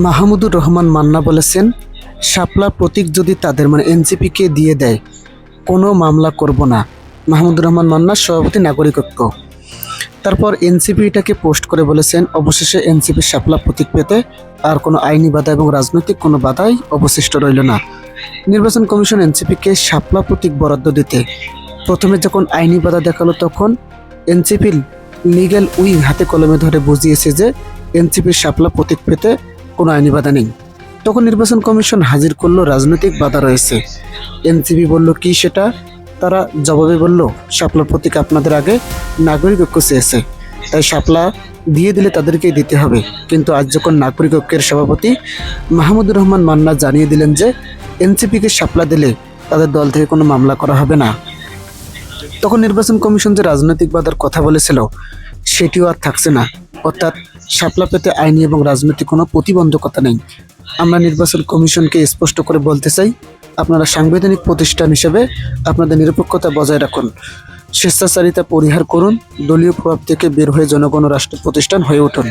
মাহমুদুর রহমান মান্না বলেছেন, শাপলা প্রতীক যদি তাদের এনসিপিকে দিয়ে দেয় কোনো মামলা করব না। মাহমুদুর রহমান মান্না, সভাপতি, নাগরিকত্ব। তারপর এনসিপি এটাকে পোস্ট করে বলেছেন, অবশেষে এনসিপির শাপলা প্রতীক পেতে আর কোনো আইনি বাধা এবং রাজনৈতিক কোনো বাধাই অবশিষ্ট রইল না। নির্বাচন কমিশন এনসিপিকে শাপলা প্রতীক বরাদ্দ দিতে প্রথমে যখন আইনি বাধা দেখালো, তখন এনসিপির লিগ্যাল উইং হাতে কলমে ধরে বুঝিয়েছে যে এনসিপির শাপলা প্রতীক পেতে কোনো আইনি বাধা নেই। তখন নির্বাচন কমিশন হাজির করলো রাজনৈতিক বাধা রয়েছে। এনসিপি বলল কি সেটা, তারা জবাবে বলল, শাপলা প্রতীক আপনাদের আগে নাগরিক ঐক্য চেয়েছে, তাই শাপলা দিয়ে দিলে তাদেরকেই দিতে হবে। কিন্তু আজ যখন নাগরিক ঐক্যের সভাপতি মাহমুদুর রহমান মান্না জানিয়ে দিলেন যে এনসিপিকে শাপলা দিলে তাদের দল থেকে কোনো মামলা করা হবে না, তখন নির্বাচন কমিশন যে রাজনৈতিক বাধার কথা বলেছিল সেটিও আর থাকছে না। অর্থাৎ শাপলা পেতে আইনি এবং রাজনৈতিক কোনো প্রতিবন্ধকতা নেই। আমরা নির্বাচন কমিশনকে স্পষ্ট করে বলতে চাই, আপনারা সাংবিধানিক প্রতিষ্ঠান হিসেবে আপনাদের নিরপেক্ষতা বজায় রাখুন, স্বেচ্ছাচারিতা পরিহার করুন, দলীয় প্রভাব থেকে বের হয়ে জনগণ ও রাষ্ট্র প্রতিষ্ঠান হয়ে উঠুন।